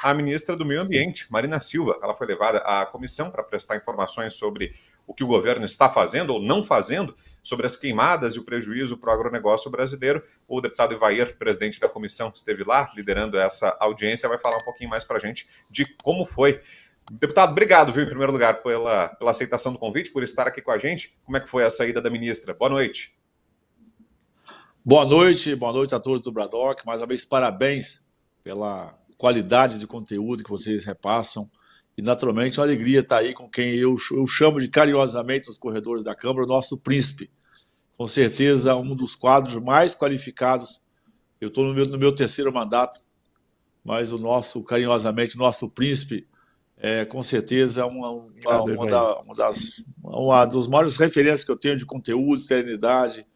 a ministra do Meio Ambiente, Marina Silva. Ela foi levada à comissão para prestar informações sobre o que o governo está fazendo ou não fazendo, sobre as queimadas e o prejuízo para o agronegócio brasileiro. O deputado Ivair, presidente da comissão, esteve lá liderando essa audiência, vai falar um pouquinho mais para a gente de como foi. Deputado, obrigado, viu, em primeiro lugar, pela aceitação do convite, por estar aqui com a gente. Como é que foi a saída da ministra? Boa noite. Boa noite a todos do Braddock. Mais uma vez, parabéns pela qualidade de conteúdo que vocês repassam. E, naturalmente, é uma alegria estar aí com quem eu chamo de carinhosamente nos corredores da Câmara, o nosso príncipe. Com certeza, um dos quadros mais qualificados. Eu estou no meu terceiro mandato, mas carinhosamente, o nosso príncipe é, com certeza, uma das maiores referências que eu tenho de conteúdo, serenidade,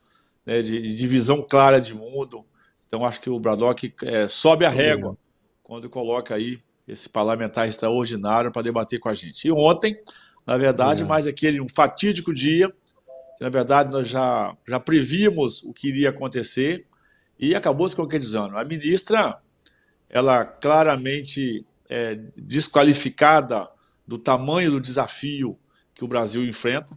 né, de visão clara de mundo. Então, acho que o Braddock sobe a régua quando coloca aí esse parlamentar extraordinário para debater com a gente. E ontem, na verdade, mais um fatídico dia, que, na verdade, nós já prevíamos o que iria acontecer e acabou se concretizando. A ministra, ela claramente desqualificada do tamanho do desafio que o Brasil enfrenta.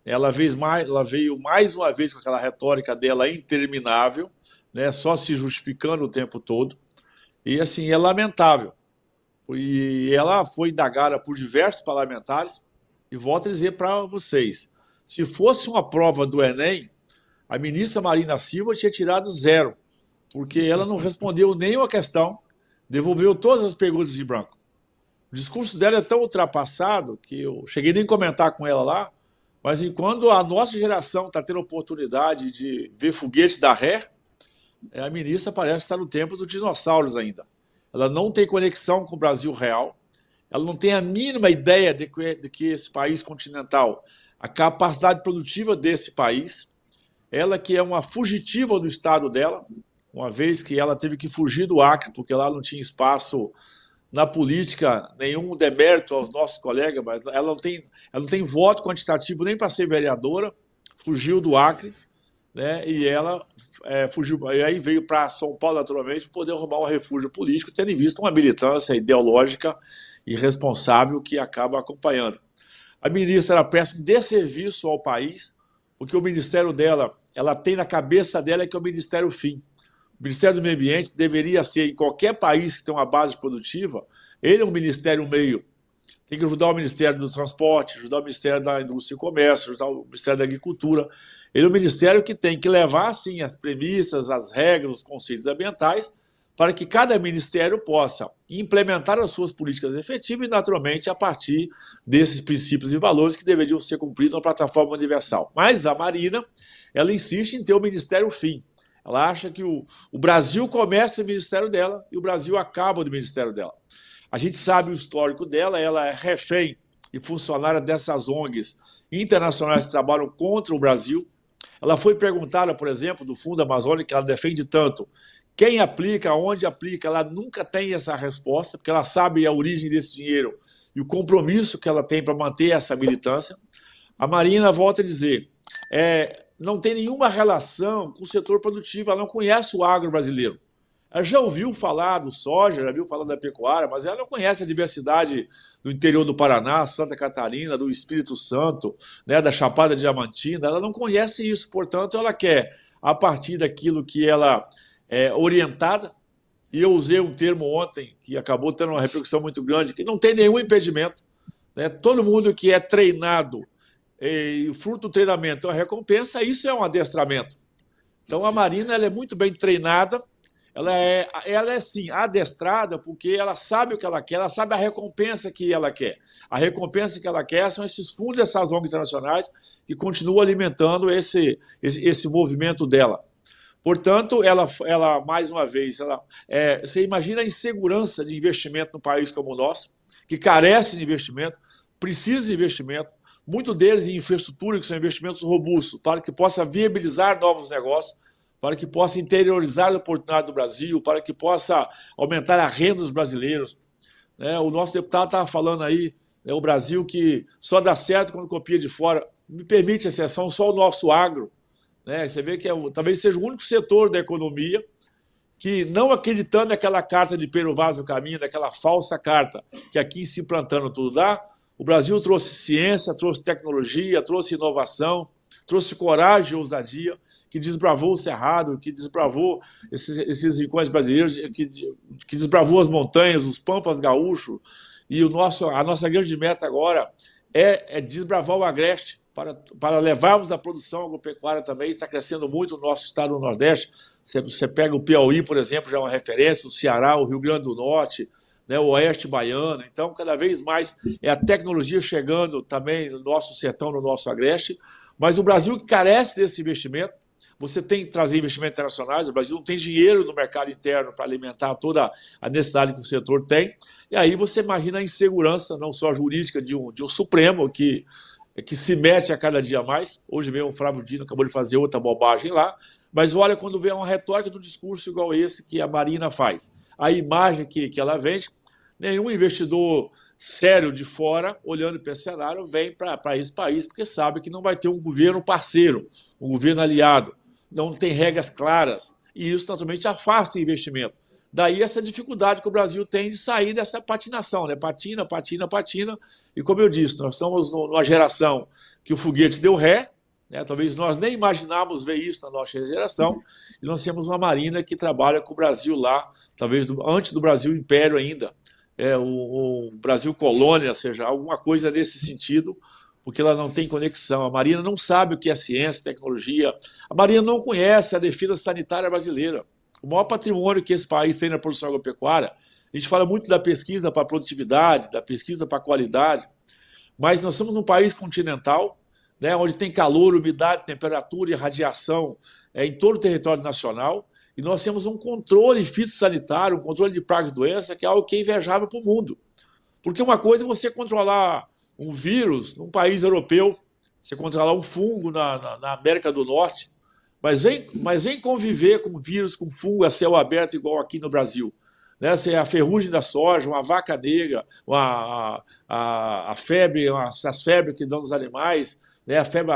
Ela veio mais uma vez com aquela retórica dela interminável, né, só se justificando o tempo todo. E, assim, é lamentável. E ela foi indagada por diversos parlamentares, e volto a dizer para vocês, se fosse uma prova do Enem, a ministra Marina Silva tinha tirado 0, porque ela não respondeu nenhuma questão, devolveu todas as perguntas de branco. O discurso dela é tão ultrapassado que eu cheguei nem a comentar com ela lá, mas enquanto a nossa geração está tendo a oportunidade de ver foguete da ré, a ministra parece estar no tempo dos dinossauros ainda. Ela não tem conexão com o Brasil real, ela não tem a mínima ideia de que esse país continental, a capacidade produtiva desse país, ela que é uma fugitiva do estado dela, uma vez que ela teve que fugir do Acre, porque lá não tinha espaço na política, nenhum demérito aos nossos colegas, mas ela não tem voto quantitativo nem para ser vereadora, fugiu do Acre, né, e ela fugiu, e aí veio para São Paulo, naturalmente, para poder arrumar um refúgio político, tendo em vista uma militância ideológica irresponsável que acaba acompanhando. A ministra presta um desserviço ao país, porque o ministério dela, ela tem na cabeça dela que é o ministério fim. O Ministério do Meio Ambiente deveria ser, em qualquer país que tem uma base produtiva, ele é um ministério meio. Tem que ajudar o Ministério do Transporte, ajudar o Ministério da Indústria e Comércio, ajudar o Ministério da Agricultura. Ele é um ministério que tem que levar, sim, as premissas, as regras, os conceitos ambientais, para que cada ministério possa implementar as suas políticas efetivas e, naturalmente, a partir desses princípios e valores que deveriam ser cumpridos na plataforma universal. Mas a Marina, ela insiste em ter o ministério fim. Ela acha que o Brasil começa o ministério dela e o Brasil acaba do ministério dela. A gente sabe o histórico dela, ela é refém e funcionária dessas ONGs internacionais que trabalham contra o Brasil. Ela foi perguntada, por exemplo, do Fundo Amazônico, que ela defende tanto, quem aplica, onde aplica, ela nunca tem essa resposta, porque ela sabe a origem desse dinheiro e o compromisso que ela tem para manter essa militância. A Marina volta a dizer, não tem nenhuma relação com o setor produtivo, ela não conhece o agro brasileiro. Ela já ouviu falar do soja, já ouviu falar da pecuária, mas ela não conhece a diversidade do interior do Paraná, Santa Catarina, do Espírito Santo, né, da Chapada Diamantina. Ela não conhece isso, portanto, ela quer, a partir daquilo que ela é orientada, e eu usei um termo ontem que acabou tendo uma repercussão muito grande, que não tem nenhum impedimento, né? Todo mundo que é treinado, e o fruto do treinamento é uma recompensa, isso é um adestramento. Então, a Marina ela é muito bem treinada, ela é sim, adestrada, porque ela sabe o que ela quer, ela sabe a recompensa que ela quer. A recompensa que ela quer são esses fundos dessas ONGs internacionais que continuam alimentando esse movimento dela. Portanto, ela mais uma vez, você imagina a insegurança de investimento no país como o nosso, que carece de investimento, precisa de investimento, muito deles em infraestrutura, que são investimentos robustos, para que possa viabilizar novos negócios, para que possa interiorizar a oportunidade do Brasil, para que possa aumentar a renda dos brasileiros. O nosso deputado estava falando aí, o Brasil que só dá certo quando copia de fora. Me permite a exceção, só o nosso agro. Você vê que talvez seja o único setor da economia que, não acreditando naquela carta de Pero Vaz do Caminho, naquela falsa carta que aqui se implantando tudo dá, o Brasil trouxe ciência, trouxe tecnologia, trouxe inovação, trouxe coragem e ousadia, que desbravou o Cerrado, que desbravou esses rincões brasileiros, que desbravou as montanhas, os pampas gaúchos. E a nossa grande meta agora é desbravar o Agreste para levarmos a produção agropecuária também. Está crescendo muito no nosso estado do Nordeste. Você pega o Piauí, por exemplo, já é uma referência, o Ceará, o Rio Grande do Norte, né, o Oeste Baiano. Então, cada vez mais é a tecnologia chegando também no nosso sertão, no nosso Agreste. Mas o Brasil que carece desse investimento, você tem que trazer investimentos internacionais, o Brasil não tem dinheiro no mercado interno para alimentar toda a necessidade que o setor tem, e aí você imagina a insegurança, não só jurídica, de um Supremo que se mete a cada dia mais. Hoje mesmo o Flávio Dino acabou de fazer outra bobagem lá, mas olha quando vem uma retórica do discurso igual esse que a Marina faz. A imagem que ela vende, nenhum investidor sério de fora, olhando para esse cenário, vem para esse país, porque sabe que não vai ter um governo parceiro, um governo aliado, não tem regras claras, e isso naturalmente afasta o investimento. Daí essa dificuldade que o Brasil tem de sair dessa patinação, né? Patina, e como eu disse, nós estamos numa geração que o foguete deu ré, né? Talvez nós nem imaginávamos ver isso na nossa geração, e nós temos uma Marina que trabalha com o Brasil lá, talvez antes do Brasil Império ainda, o Brasil Colônia, ou seja, alguma coisa nesse sentido, porque ela não tem conexão. A Marina não sabe o que é ciência, tecnologia. A Marina não conhece a defesa sanitária brasileira. O maior patrimônio que esse país tem na produção agropecuária, a gente fala muito da pesquisa para a produtividade, da pesquisa para a qualidade, mas nós somos num país continental, né, onde tem calor, umidade, temperatura e radiação em todo o território nacional, e nós temos um controle fitossanitário, um controle de pragas e doenças, que é algo que é invejável para o mundo. Porque uma coisa é você controlar um vírus num país europeu, você controlar um fungo na América do Norte, mas vem conviver com vírus, com fungo a céu aberto igual aqui no Brasil. Né? A ferrugem da soja, uma vaca negra, a febre, as febres que dão nos animais, né? a febre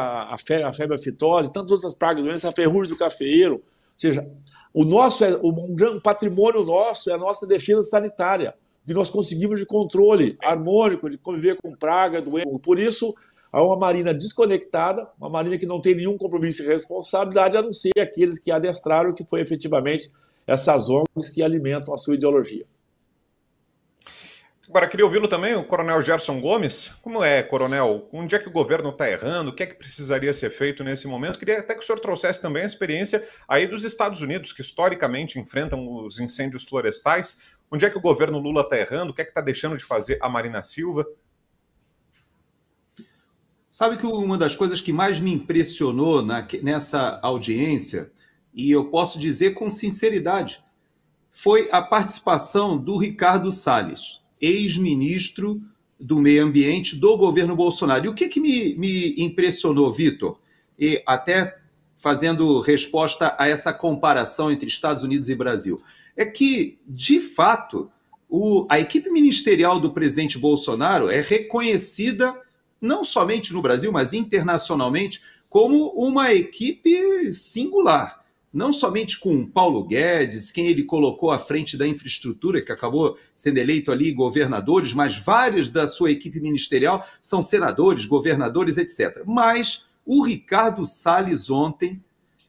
aftosa, tantas outras pragas de doenças, a ferrugem do cafeeiro. Ou seja, um grande patrimônio nosso é a nossa defesa sanitária, que nós conseguimos de controle harmônico, de conviver com praga, doença. Por isso, há uma Marina desconectada, uma Marina que não tem nenhum compromisso e responsabilidade, a não ser aqueles que adestraram, que foi efetivamente essas ONGs que alimentam a sua ideologia. Agora, queria ouvi-lo também, o Coronel Gerson Gomes. Como é, Coronel? Onde é que o governo está errando? O que é que precisaria ser feito nesse momento? Queria até que o senhor trouxesse também a experiência aí dos Estados Unidos, que historicamente enfrentam os incêndios florestais. Onde é que o governo Lula está errando? O que é que está deixando de fazer a Marina Silva? Sabe que uma das coisas que mais me impressionou nessa audiência, e eu posso dizer com sinceridade, foi a participação do Ricardo Salles, ex-ministro do Meio Ambiente do governo Bolsonaro. E o que me impressionou, Vitor? E até fazendo resposta a essa comparação entre Estados Unidos e Brasil, é que, de fato, a equipe ministerial do presidente Bolsonaro é reconhecida não somente no Brasil, mas internacionalmente, como uma equipe singular. Não somente com Paulo Guedes, quem ele colocou à frente da infraestrutura, que acabou sendo eleito ali governadores, mas vários da sua equipe ministerial são senadores, governadores, etc. Mas o Ricardo Salles ontem,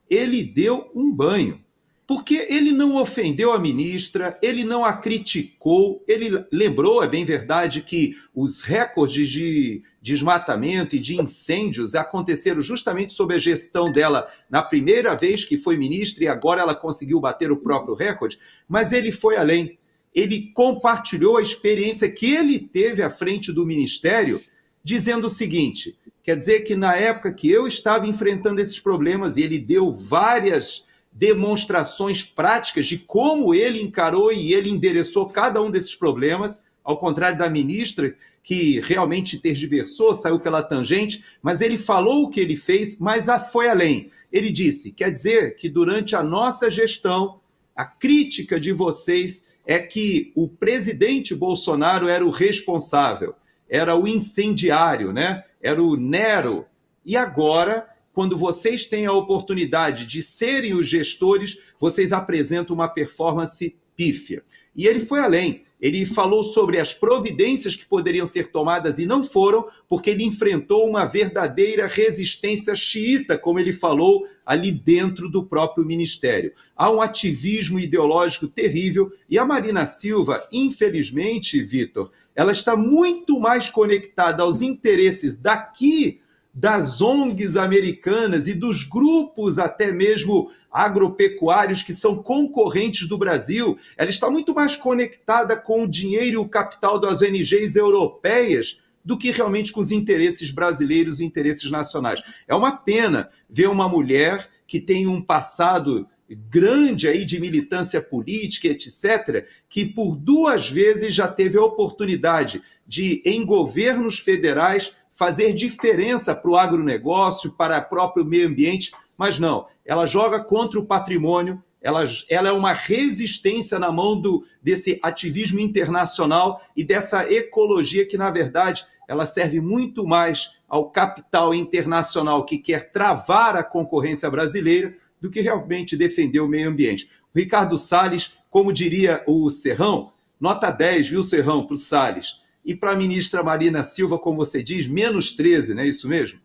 ele deu um banho. Porque ele não ofendeu a ministra, ele não a criticou, ele lembrou, é bem verdade, que os recordes de desmatamento e de incêndios aconteceram justamente sob a gestão dela na primeira vez que foi ministra e agora ela conseguiu bater o próprio recorde, mas ele foi além. Ele compartilhou a experiência que ele teve à frente do ministério, dizendo o seguinte, quer dizer que na época que eu estava enfrentando esses problemas, e ele deu várias demonstrações práticas de como ele encarou e ele endereçou cada um desses problemas, ao contrário da ministra, que realmente tergiversou, saiu pela tangente, mas ele falou o que ele fez, mas foi além. Ele disse, quer dizer que durante a nossa gestão, a crítica de vocês é que o presidente Bolsonaro era o responsável, era o incendiário, né? Era o Nero. E agora, quando vocês têm a oportunidade de serem os gestores, vocês apresentam uma performance pífia. E ele foi além. Ele falou sobre as providências que poderiam ser tomadas e não foram, porque ele enfrentou uma verdadeira resistência xiita, como ele falou, ali dentro do próprio ministério. Há um ativismo ideológico terrível e a Marina Silva, infelizmente, Vitor, ela está muito mais conectada aos interesses daqui, das ONGs americanas e dos grupos até mesmo agropecuários que são concorrentes do Brasil. Ela está muito mais conectada com o dinheiro e o capital das ONGs europeias do que realmente com os interesses brasileiros e interesses nacionais. É uma pena ver uma mulher que tem um passado grande aí de militância política, etc., que por 2 vezes já teve a oportunidade de, em governos federais, fazer diferença para o agronegócio, para o próprio meio ambiente, mas não, ela joga contra o patrimônio, ela é uma resistência na mão desse ativismo internacional e dessa ecologia que, na verdade, ela serve muito mais ao capital internacional que quer travar a concorrência brasileira do que realmente defender o meio ambiente. O Ricardo Salles, como diria o Serrão, nota 10, viu, Serrão, para o Salles. E para a ministra Marina Silva, como você diz, menos 13, não é isso mesmo?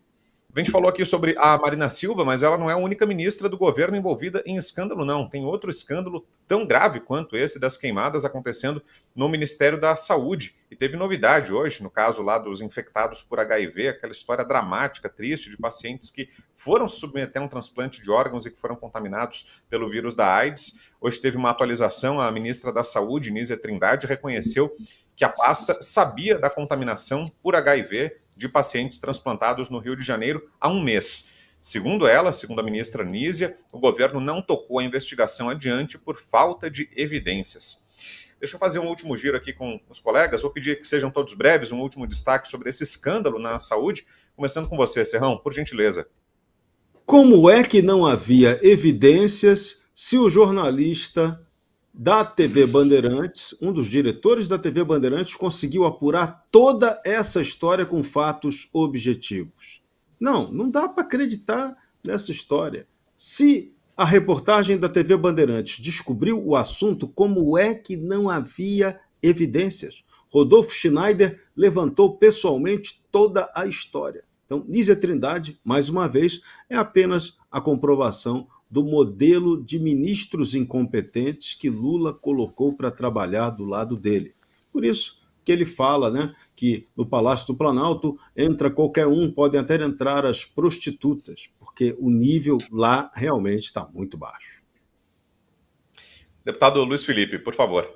A gente falou aqui sobre a Marina Silva, mas ela não é a única ministra do governo envolvida em escândalo, não. Tem outro escândalo tão grave quanto esse das queimadas acontecendo no Ministério da Saúde. E teve novidade hoje, no caso lá dos infectados por HIV, aquela história dramática, triste, de pacientes que foram se submeter a um transplante de órgãos e que foram contaminados pelo vírus da AIDS. Hoje teve uma atualização, a ministra da Saúde, Nízia Trindade, reconheceu que a pasta sabia da contaminação por HIV de pacientes transplantados no Rio de Janeiro há 1 mês. Segundo ela, segundo a ministra Nízia, o governo não tocou a investigação adiante por falta de evidências. Deixa eu fazer um último giro aqui com os colegas. Vou pedir que sejam todos breves, um último destaque sobre esse escândalo na saúde. Começando com você, Serrão, por gentileza. Como é que não havia evidências se o jornalista da TV Bandeirantes, um dos diretores da TV Bandeirantes, conseguiu apurar toda essa história com fatos objetivos? Não dá para acreditar nessa história. Se a reportagem da TV Bandeirantes descobriu o assunto, como é que não havia evidências? Rodolfo Schneider levantou pessoalmente toda a história. Então, Nízia Trindade, mais uma vez, é apenas a comprovação do modelo de ministros incompetentes que Lula colocou para trabalhar do lado dele. Por isso que ele fala, né, que no Palácio do Planalto entra qualquer um, podem até entrar as prostitutas, porque o nível lá realmente está muito baixo. Deputado Luiz Felipe, por favor.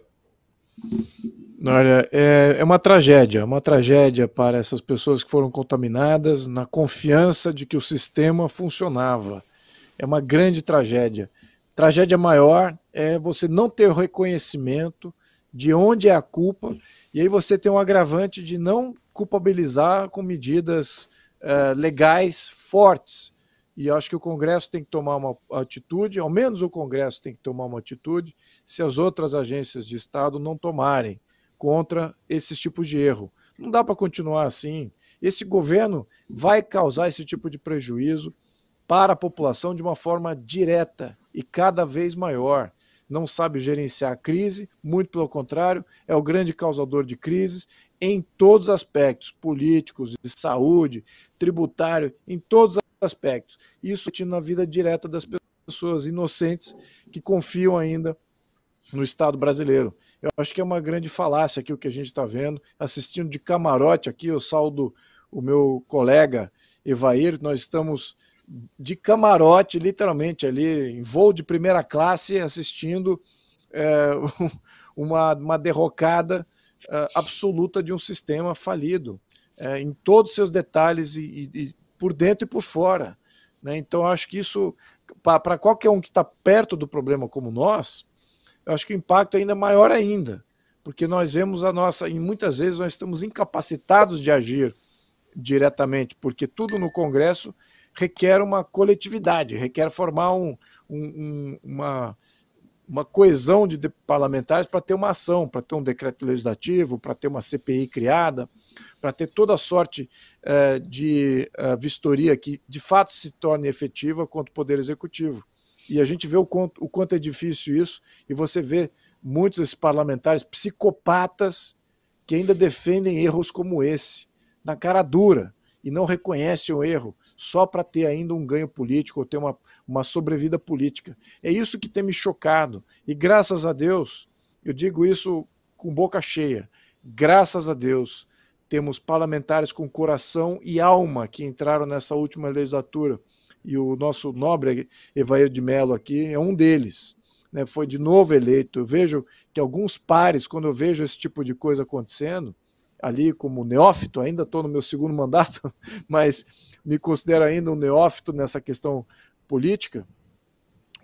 Olha, é uma tragédia para essas pessoas que foram contaminadas na confiança de que o sistema funcionava. É uma grande tragédia. Tragédia maior é você não ter o reconhecimento de onde é a culpa, e aí você tem um agravante de não culpabilizar com medidas legais fortes. E eu acho que o Congresso tem que tomar uma atitude, ao menos o Congresso tem que tomar uma atitude, se as outras agências de Estado não tomarem contra esses tipos de erro. Não dá para continuar assim. Esse governo vai causar esse tipo de prejuízo para a população de uma forma direta e cada vez maior. Não sabe gerenciar a crise, muito pelo contrário, é o grande causador de crises em todos os aspectos, políticos, de saúde, tributário, em todos os aspectos. Isso na vida direta das pessoas inocentes que confiam ainda no Estado brasileiro. Eu acho que é uma grande falácia aqui o que a gente está vendo, assistindo de camarote aqui, eu saldo o meu colega Evair, nós estamos de camarote, literalmente, ali, em voo de primeira classe, assistindo uma derrocada absoluta de um sistema falido, em todos os seus detalhes, e por dentro e por fora. Né? Então, acho que isso, para qualquer um que está perto do problema como nós, eu acho que o impacto é ainda maior ainda, porque nós vemos e muitas vezes nós estamos incapacitados de agir diretamente, porque tudo no Congresso requer uma coletividade, requer formar uma coesão de parlamentares para ter uma ação, para ter um decreto legislativo, para ter uma CPI criada, para ter toda a sorte de vistoria que de fato se torne efetiva contra o Poder Executivo. E a gente vê o quanto é difícil isso, e você vê muitos desses parlamentares psicopatas que ainda defendem erros como esse, na cara dura, e não reconhecem o erro, só para ter ainda um ganho político, ou ter uma sobrevida política. É isso que tem me chocado. E graças a Deus, eu digo isso com boca cheia, graças a Deus, temos parlamentares com coração e alma que entraram nessa última legislatura, e o nosso nobre Evair de Mello aqui é um deles, né? Foi de novo eleito. Eu vejo que alguns pares, quando eu vejo esse tipo de coisa acontecendo, ali como neófito, ainda estou no meu segundo mandato, mas me considero ainda um neófito nessa questão política,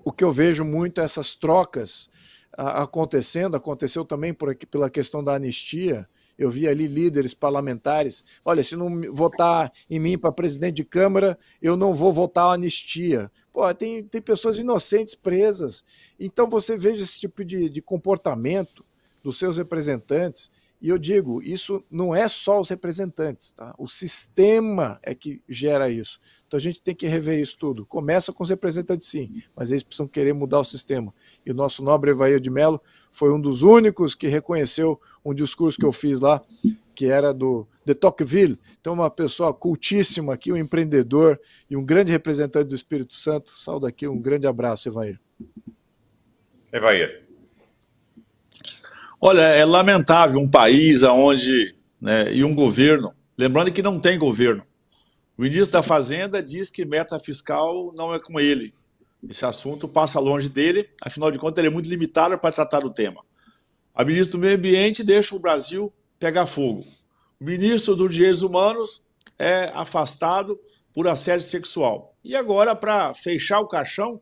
o que eu vejo muito é essas trocas aconteceu também pela questão da anistia. Eu vi ali líderes parlamentares, olha, se não votar em mim para presidente de Câmara, eu não vou votar a anistia. Pô, tem pessoas inocentes presas. Então você veja esse tipo de comportamento dos seus representantes, e eu digo, isso não é só os representantes, tá? O sistema é que gera isso. Então a gente tem que rever isso tudo. Começa com os representantes, sim, mas eles precisam querer mudar o sistema. E o nosso nobre Evair de Mello foi um dos únicos que reconheceu um discurso que eu fiz lá, que era de Tocqueville. Então uma pessoa cultíssima aqui, um empreendedor e um grande representante do Espírito Santo. Saúde aqui, um grande abraço, Evair. Evair. Olha, é lamentável um país onde, né, e um governo, lembrando que não tem governo. O ministro da Fazenda diz que meta fiscal não é com ele. Esse assunto passa longe dele, afinal de contas ele é muito limitado para tratar o tema. A ministra do Meio Ambiente deixa o Brasil pegar fogo. O ministro dos Direitos Humanos é afastado por assédio sexual. E agora, para fechar o caixão,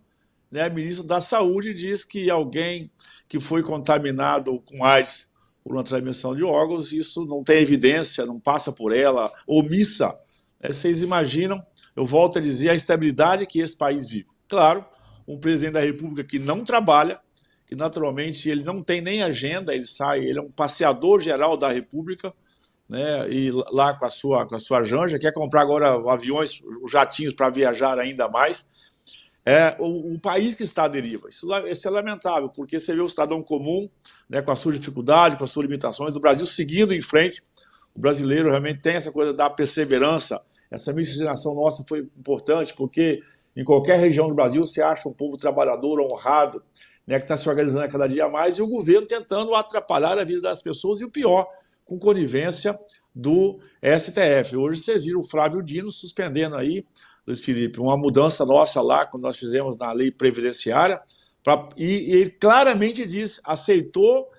né, a ministra da Saúde diz que alguém que foi contaminado com AIDS por uma transmissão de órgãos, isso não tem evidência, não passa por ela, omissa. Vocês imaginam, eu volto a dizer, a instabilidade que esse país vive. Claro, um presidente da República que não trabalha, que naturalmente ele não tem nem agenda, ele é um passeador geral da República, né, e lá com a sua janja, quer comprar agora aviões, jatinhos para viajar ainda mais. É o país que está à deriva. Isso é lamentável, porque você vê o cidadão comum, né, com a sua dificuldade, com as suas limitações, o Brasil seguindo em frente. O brasileiro realmente tem essa coisa da perseverança. Essa miscigenação nossa foi importante, porque em qualquer região do Brasil você acha um povo trabalhador, honrado, né, que está se organizando a cada dia mais, e o governo tentando atrapalhar a vida das pessoas, e o pior, com conivência do STF. Hoje vocês viram o Flávio Dino suspendendo aí, Luiz Felipe, uma mudança nossa lá, quando nós fizemos na lei previdenciária, e ele claramente diz, aceitou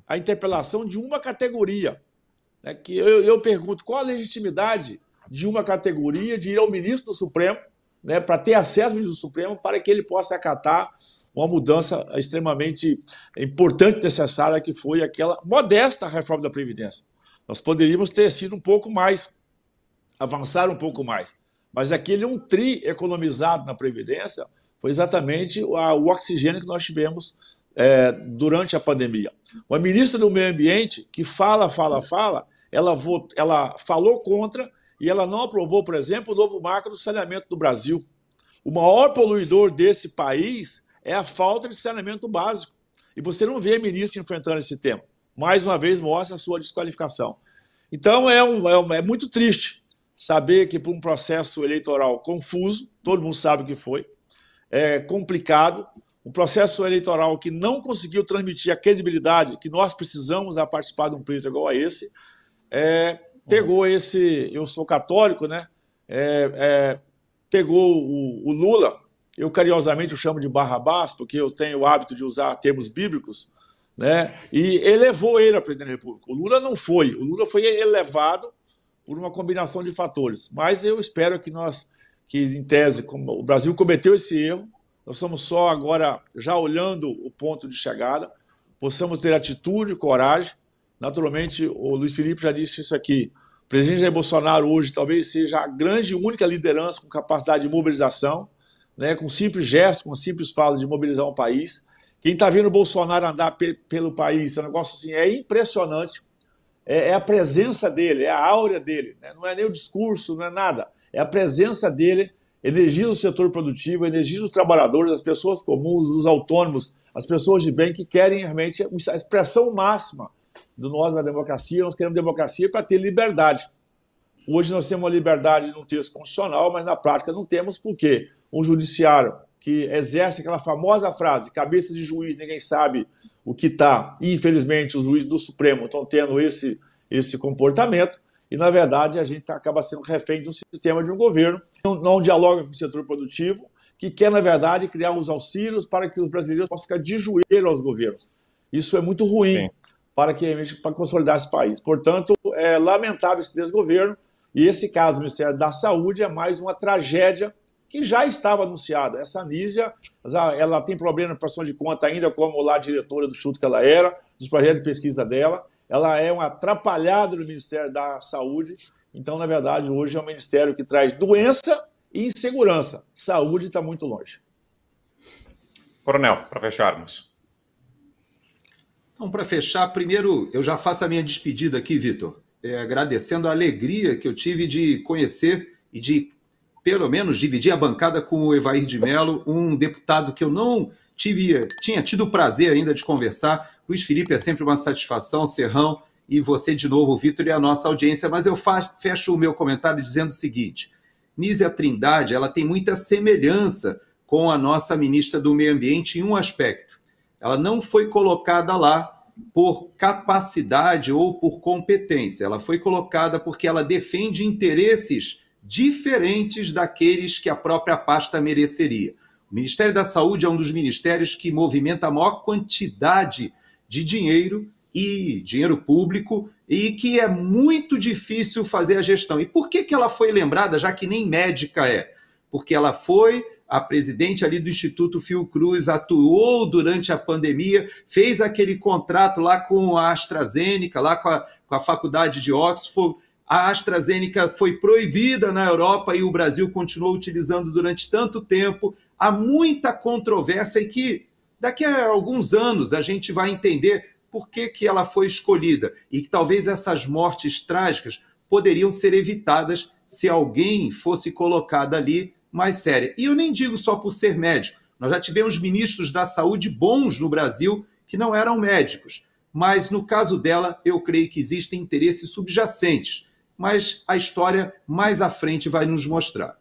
a interpelação de uma categoria. Né, que eu pergunto, qual a legitimidade de uma categoria de ir ao ministro do Supremo, né, para ter acesso ao ministro do Supremo, para que ele possa acatar uma mudança extremamente importante e necessária, que foi aquela modesta reforma da Previdência. Nós poderíamos ter sido um pouco mais, avançar um pouco mais. Mas aquele tri economizado na Previdência foi exatamente o oxigênio que nós tivemos durante a pandemia. Uma ministra do Meio Ambiente que fala, ela falou contra e ela não aprovou, por exemplo, o novo marco do saneamento do Brasil. O maior poluidor desse país é a falta de saneamento básico. E você não vê a ministra enfrentando esse tema. Mais uma vez mostra a sua desqualificação. Então é muito triste saber que por um processo eleitoral confuso, todo mundo sabe o que foi, complicado, um processo eleitoral que não conseguiu transmitir a credibilidade que nós precisamos a participar de um pleito igual a esse, pegou eu sou católico, né? Pegou o Lula, eu carinhosamente o chamo de Barrabás, porque eu tenho o hábito de usar termos bíblicos, né? E elevou ele a presidente da República. O Lula não foi, o Lula foi elevado por uma combinação de fatores. Mas eu espero que em tese, como o Brasil cometeu esse erro, nós estamos só agora já olhando o ponto de chegada, possamos ter atitude, coragem. Naturalmente, o Luiz Felipe já disse isso aqui, o presidente Jair Bolsonaro hoje talvez seja a grande e única liderança com capacidade de mobilização, né, com simples gestos, com simples falas de mobilizar um país. Quem está vendo o Bolsonaro andar pelo país, é um negócio assim, é impressionante. é a presença dele, é a áurea dele, né? Não é nem o discurso, não é nada. É a presença dele, energiza o setor produtivo, energiza os trabalhadores, as pessoas comuns, os autônomos, as pessoas de bem que querem realmente a expressão máxima do nós na democracia. Nós queremos democracia para ter liberdade. Hoje nós temos uma liberdade no texto constitucional, mas na prática não temos, porque um judiciário que exerce aquela famosa frase, cabeça de juiz, ninguém sabe o que está, e infelizmente os juízes do Supremo estão tendo esse comportamento, e na verdade a gente acaba sendo refém de um sistema, de um governo que não dialoga com o setor produtivo, que quer na verdade criar os auxílios para que os brasileiros possam ficar de joelho aos governos. Isso é muito ruim para consolidar esse país. Portanto, é lamentável esse desgoverno, e esse caso do Ministério da Saúde é mais uma tragédia que já estava anunciada. Essa Anísia, ela tem problema na prestação de conta ainda, como lá a diretora do Instituto que ela era, dos projetos de pesquisa dela. Ela é uma atrapalhada do Ministério da Saúde. Então, na verdade, hoje é um ministério que traz doença e insegurança. Saúde está muito longe. Coronel, para fecharmos. Então, para fechar, primeiro eu já faço a minha despedida aqui, Vitor, agradecendo a alegria que eu tive de conhecer e de, pelo menos, dividir a bancada com o Evair de Mello, um deputado que eu não tinha tido o prazer ainda de conversar. Luiz Felipe, é sempre uma satisfação, Serrão, e você de novo, Vitor, e a nossa audiência. Mas eu fecho o meu comentário dizendo o seguinte: Nízia Trindade, ela tem muita semelhança com a nossa ministra do Meio Ambiente em um aspecto. Ela não foi colocada lá por capacidade ou por competência. Ela foi colocada porque ela defende interesses diferentes daqueles que a própria pasta mereceria. O Ministério da Saúde é um dos ministérios que movimenta a maior quantidade de dinheiro e dinheiro público, e que é muito difícil fazer a gestão. E por que ela foi lembrada, já que nem médica é? Porque ela foi a presidente ali do Instituto Fiocruz, atuou durante a pandemia, fez aquele contrato lá com a AstraZeneca, lá com a faculdade de Oxford. A AstraZeneca foi proibida na Europa e o Brasil continuou utilizando durante tanto tempo. Há muita controvérsia, e que daqui a alguns anos a gente vai entender por que ela foi escolhida, e que talvez essas mortes trágicas poderiam ser evitadas se alguém fosse colocado ali mais séria. E eu nem digo só por ser médico. Nós já tivemos ministros da saúde bons no Brasil que não eram médicos. Mas, no caso dela, eu creio que existem interesses subjacentes. Mas a história, mais à frente, vai nos mostrar.